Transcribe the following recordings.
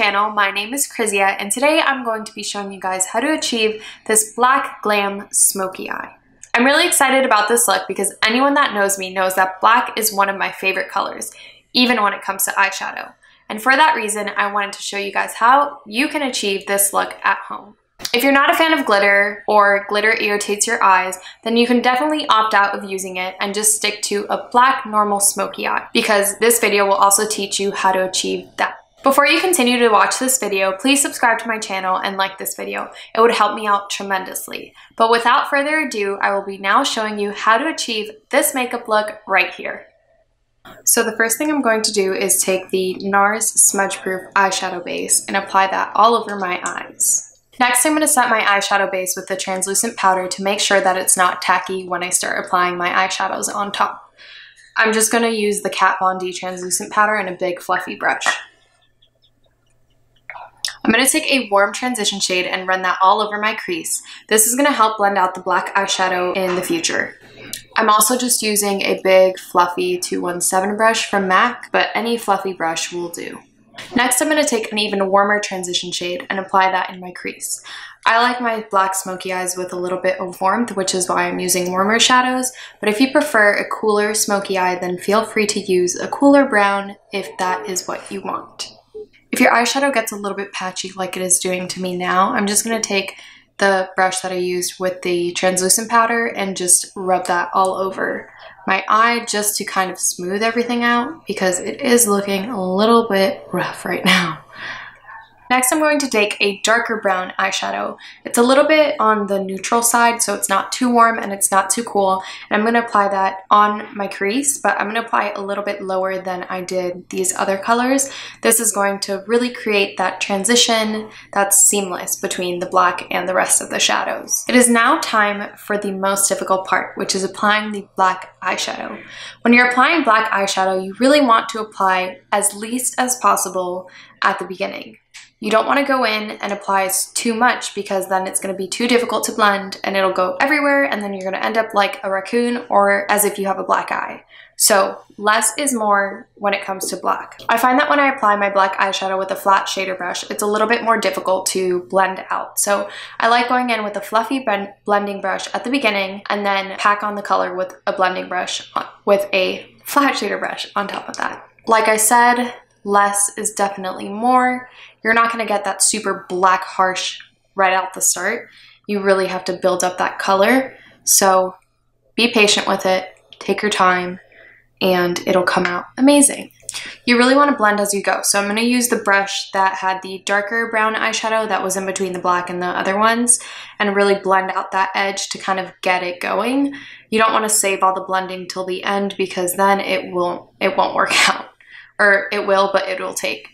channel. My name is Krizia, and today I'm going to be showing you guys how to achieve this black glam smoky eye. I'm really excited about this look because anyone that knows me knows that black is one of my favorite colors, even when it comes to eyeshadow. And for that reason, I wanted to show you guys how you can achieve this look at home. If you're not a fan of glitter or glitter irritates your eyes, then you can definitely opt out of using it and just stick to a black normal smoky eye, because this video will also teach you how to achieve that. Before you continue to watch this video, please subscribe to my channel and like this video. It would help me out tremendously. But without further ado, I will be now showing you how to achieve this makeup look right here. So the first thing I'm going to do is take the Nars Smudge-Proof eyeshadow base and apply that all over my eyes. Next, I'm going to set my eyeshadow base with the translucent powder to make sure that it's not tacky when I start applying my eyeshadows on top. I'm just going to use the Kat Von D translucent powder in a big fluffy brush. I'm going to take a warm transition shade and run that all over my crease. This is going to help blend out the black eyeshadow in the future. I'm also just using a big fluffy 217 brush from MAC, but any fluffy brush will do. Next, I'm going to take an even warmer transition shade and apply that in my crease. I like my black smoky eyes with a little bit of warmth, which is why I'm using warmer shadows, but if you prefer a cooler smoky eye, then feel free to use a cooler brown if that is what you want. If your eyeshadow gets a little bit patchy like it is doing to me now, I'm just going to take the brush that I used with the translucent powder and just rub that all over my eye just to kind of smooth everything out because it is looking a little bit rough right now. Next, I'm going to take a darker brown eyeshadow. It's a little bit on the neutral side, so it's not too warm and it's not too cool. And I'm going to apply that on my crease, but I'm going to apply it a little bit lower than I did these other colors. This is going to really create that transition that's seamless between the black and the rest of the shadows. It is now time for the most difficult part, which is applying the black eyeshadow. When you're applying black eyeshadow, you really want to apply as least as possible at the beginning. You don't want to go in and apply too much because then it's going to be too difficult to blend and it'll go everywhere and then you're going to end up like a raccoon or as if you have a black eye. So less is more when it comes to black. I find that when I apply my black eyeshadow with a flat shader brush, it's a little bit more difficult to blend out. So I like going in with a fluffy blending brush at the beginning and then pack on the color with a blending brush with a flat shader brush on top of that. Like I said, less is definitely more. You're not going to get that super black harsh right out the start. You really have to build up that color. So be patient with it, take your time, and it'll come out amazing. You really want to blend as you go. So I'm going to use the brush that had the darker brown eyeshadow that was in between the black and the other ones and really blend out that edge to kind of get it going. You don't want to save all the blending till the end because then it won't work out. Or it will, but it will take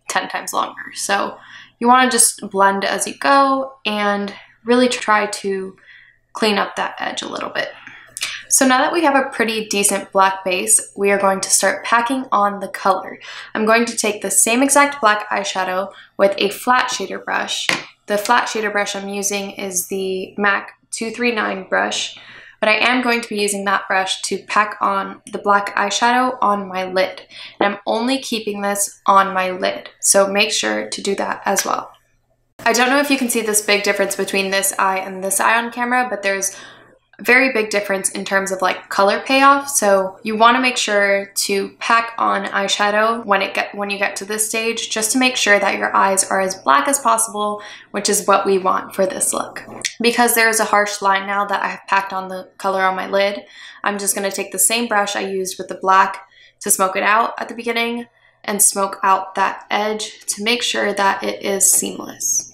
10 times longer. So you want to just blend as you go and really try to clean up that edge a little bit. So now that we have a pretty decent black base, we are going to start packing on the color. I'm going to take the same exact black eyeshadow with a flat shader brush. The flat shader brush I'm using is the MAC 239 brush, but I am going to be using that brush to pack on the black eyeshadow on my lid. And I'm only keeping this on my lid, so make sure to do that as well. I don't know if you can see this big difference between this eye and this eye on camera, but there's a very big difference in terms of like color payoff. So you want to make sure to pack on eyeshadow when you get to this stage, just to make sure that your eyes are as black as possible, which is what we want for this look. Because there is a harsh line now that I have packed on the color on my lid, I'm just going to take the same brush I used with the black to smoke it out at the beginning and smoke out that edge to make sure that it is seamless.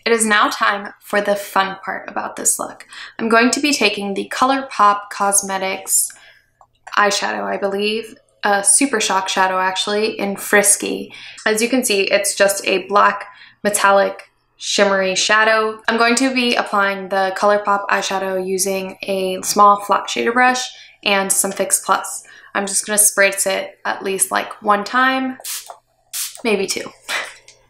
It is now time for the fun part about this look. I'm going to be taking the ColourPop Cosmetics eyeshadow, I believe, a Supershock shadow actually, in Friskie. As you can see, it's just a black metallic shimmery shadow. I'm going to be applying the ColourPop eyeshadow using a small flat shader brush and some Fix Plus. I'm just going to spritz it at least like one time, maybe two.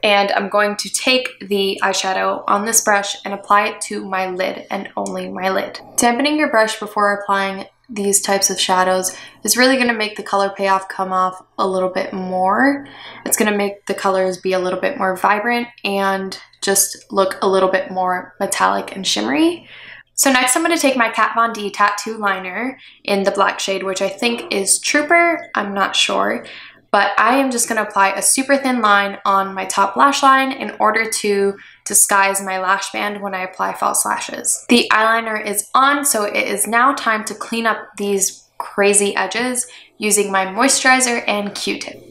And I'm going to take the eyeshadow on this brush and apply it to my lid and only my lid. Dampening your brush before applying these types of shadows is really going to make the color payoff come off a little bit more. It's going to make the colors be a little bit more vibrant and just look a little bit more metallic and shimmery. So next I'm going to take my Kat Von D tattoo liner in the black shade, which I think is Trooper, I'm not sure. But I am just going to apply a super thin line on my top lash line in order to disguise my lash band when I apply false lashes. The eyeliner is on, so it is now time to clean up these crazy edges using my moisturizer and Q-tip.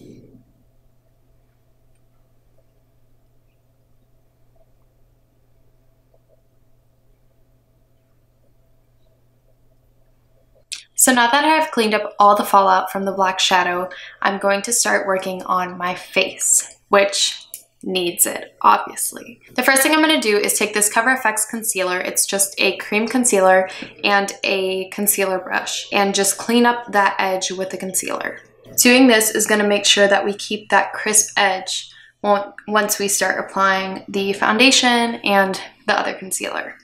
So now that I have cleaned up all the fallout from the black shadow, I'm going to start working on my face, which needs it, obviously. The first thing I'm going to do is take this Cover FX concealer. It's just a cream concealer and a concealer brush, and just clean up that edge with the concealer. Doing this is going to make sure that we keep that crisp edge once we start applying the foundation and the other concealer.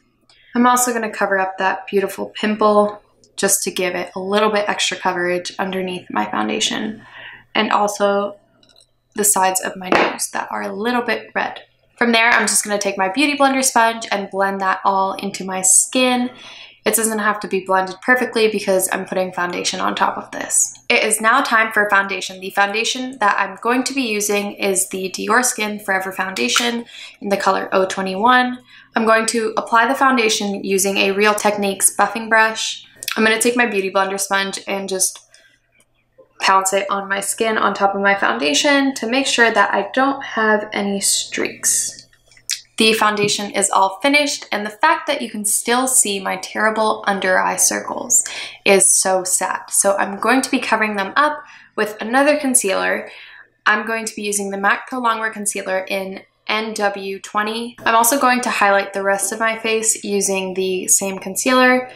I'm also going to cover up that beautiful pimple just to give it a little bit extra coverage underneath my foundation, and also the sides of my nose that are a little bit red. From there, I'm just going to take my Beauty Blender sponge and blend that all into my skin. It doesn't have to be blended perfectly because I'm putting foundation on top of this. It is now time for foundation. The foundation that I'm going to be using is the Dior Skin Forever Foundation in the color 021. I'm going to apply the foundation using a Real Techniques buffing brush. I'm going to take my Beauty Blender sponge and just pounce it on my skin on top of my foundation to make sure that I don't have any streaks. The foundation is all finished, and the fact that you can still see my terrible under eye circles is so sad. So I'm going to be covering them up with another concealer. I'm going to be using the MAC Prolongwear concealer in NW20. I'm also going to highlight the rest of my face using the same concealer,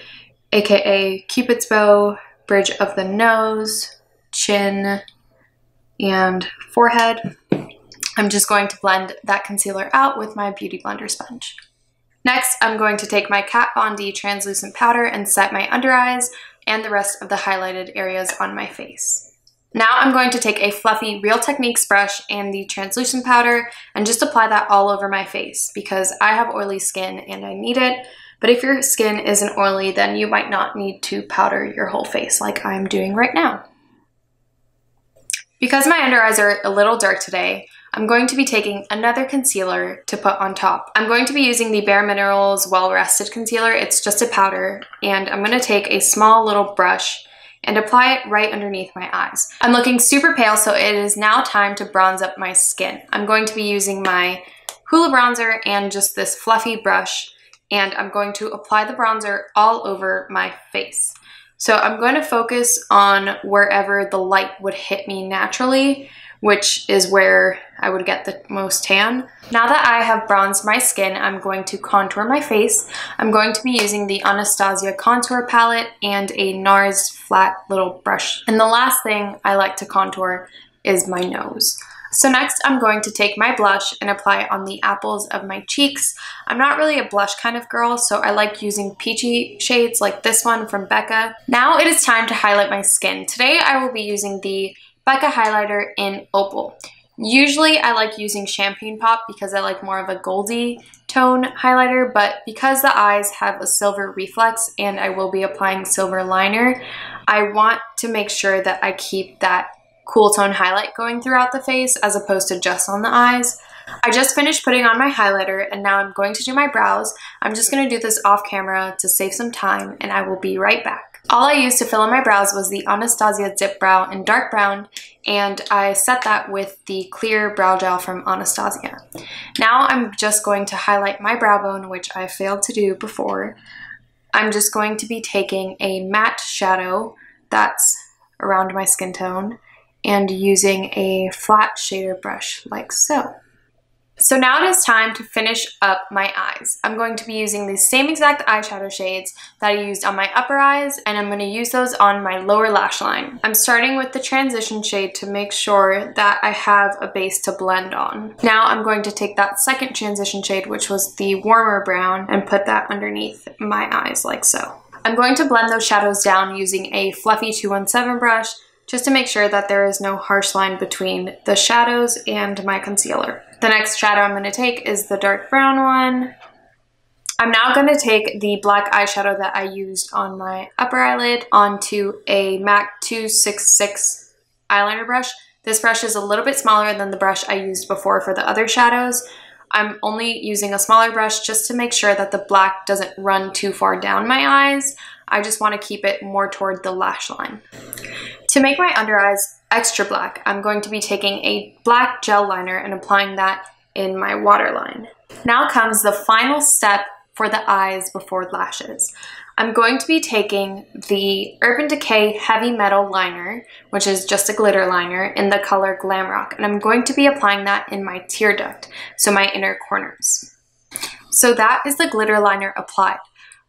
aka Cupid's Bow, bridge of the nose, chin, and forehead. I'm just going to blend that concealer out with my Beauty Blender sponge. Next, I'm going to take my Kat Von D translucent powder and set my under eyes and the rest of the highlighted areas on my face. Now I'm going to take a fluffy Real Techniques brush and the translucent powder and just apply that all over my face because I have oily skin and I need it. But if your skin isn't oily, then you might not need to powder your whole face like I'm doing right now. Because my under eyes are a little dark today, I'm going to be taking another concealer to put on top. I'm going to be using the Bare Minerals Well Rested Concealer. It's just a powder, and I'm going to take a small little brush and apply it right underneath my eyes. I'm looking super pale, so it is now time to bronze up my skin. I'm going to be using my Hoola bronzer and just this fluffy brush, and I'm going to apply the bronzer all over my face. So I'm going to focus on wherever the light would hit me naturally, which is where I would get the most tan. Now that I have bronzed my skin, I'm going to contour my face. I'm going to be using the Anastasia Contour Palette and a Nars flat little brush. And the last thing I like to contour is my nose. So next I'm going to take my blush and apply it on the apples of my cheeks. I'm not really a blush kind of girl, so I like using peachy shades like this one from Becca. Now it is time to highlight my skin. Today I will be using the Becca highlighter in Opal. Usually I like using Champagne Pop because I like more of a goldy tone highlighter, but because the eyes have a silver reflex and I will be applying silver liner, I want to make sure that I keep that cool tone highlight going throughout the face as opposed to just on the eyes. I just finished putting on my highlighter and now I'm going to do my brows. I'm just going to do this off camera to save some time and I will be right back. All I used to fill in my brows was the Anastasia Dipbrow in dark brown, and I set that with the clear brow gel from Anastasia. Now I'm just going to highlight my brow bone, which I failed to do before. I'm just going to be taking a matte shadow that's around my skin tone and using a flat shader brush like so. So now it is time to finish up my eyes. I'm going to be using the same exact eyeshadow shades that I used on my upper eyes, and I'm going to use those on my lower lash line. I'm starting with the transition shade to make sure that I have a base to blend on. Now I'm going to take that second transition shade, which was the warmer brown, and put that underneath my eyes like so. I'm going to blend those shadows down using a fluffy 217 brush just to make sure that there is no harsh line between the shadows and my concealer. The next shadow I'm going to take is the dark brown one. I'm now going to take the black eyeshadow that I used on my upper eyelid onto a MAC 266 eyeliner brush. This brush is a little bit smaller than the brush I used before for the other shadows. I'm only using a smaller brush just to make sure that the black doesn't run too far down my eyes. I just want to keep it more toward the lash line. To make my under eyes extra black, I'm going to be taking a black gel liner and applying that in my waterline. Now comes the final step for the eyes before lashes. I'm going to be taking the Urban Decay Heavy Metal Liner, which is just a glitter liner, in the color Glamrock, and I'm going to be applying that in my tear duct, so my inner corners. So that is the glitter liner applied.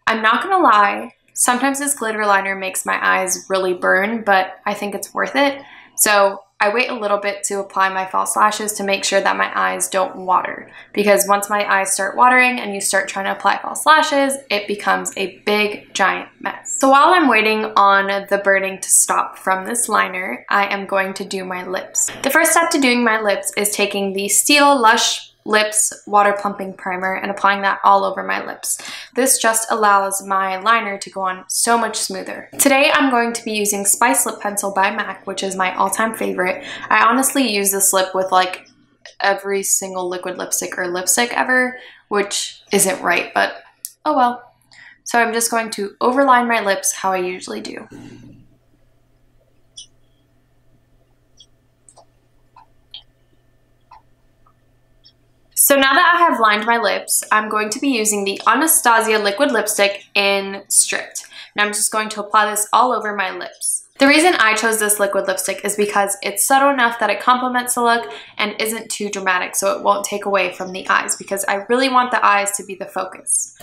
I'm not gonna lie, sometimes this glitter liner makes my eyes really burn, but I think it's worth it. So I wait a little bit to apply my false lashes to make sure that my eyes don't water, because once my eyes start watering and you start trying to apply false lashes, it becomes a big giant mess. So while I'm waiting on the burning to stop from this liner, I am going to do my lips. The first step to doing my lips is taking the Steel Lush Lips Water Plumping Primer and applying that all over my lips. This just allows my liner to go on so much smoother. Today I'm going to be using Spice Lip Pencil by MAC, which is my all-time favorite. I honestly use this lip with like every single liquid lipstick or lipstick ever, which isn't right, but oh well. So I'm just going to overline my lips how I usually do. So now that I have lined my lips, I'm going to be using the Anastasia liquid lipstick in Stripped. And I'm just going to apply this all over my lips. The reason I chose this liquid lipstick is because it's subtle enough that it complements the look and isn't too dramatic, so it won't take away from the eyes, because I really want the eyes to be the focus.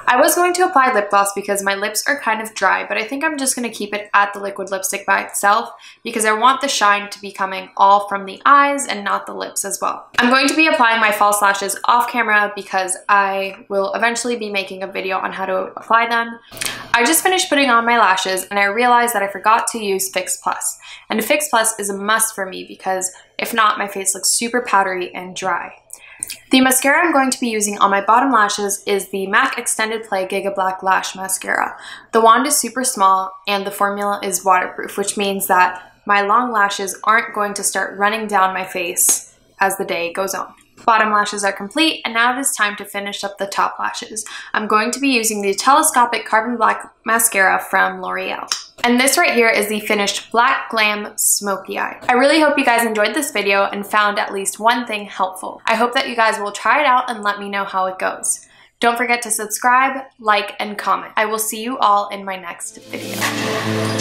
I was going to apply lip gloss because my lips are kind of dry, but I think I'm just going to keep it at the liquid lipstick by itself because I want the shine to be coming all from the eyes and not the lips as well. I'm going to be applying my false lashes off camera because I will eventually be making a video on how to apply them. I just finished putting on my lashes and I realized that I forgot to use Fix Plus. And Fix Plus is a must for me because if not, my face looks super powdery and dry. The mascara I'm going to be using on my bottom lashes is the MAC Extended Play Gigablack Lash Mascara. The wand is super small and the formula is waterproof, which means that my long lashes aren't going to start running down my face as the day goes on. Bottom lashes are complete, and now it is time to finish up the top lashes. I'm going to be using the Telescopic Carbon Black Mascara from Loreal. And this right here is the finished Black Glam Smoky Eye. I really hope you guys enjoyed this video and found at least one thing helpful. I hope that you guys will try it out and let me know how it goes. Don't forget to subscribe, like, and comment. I will see you all in my next video.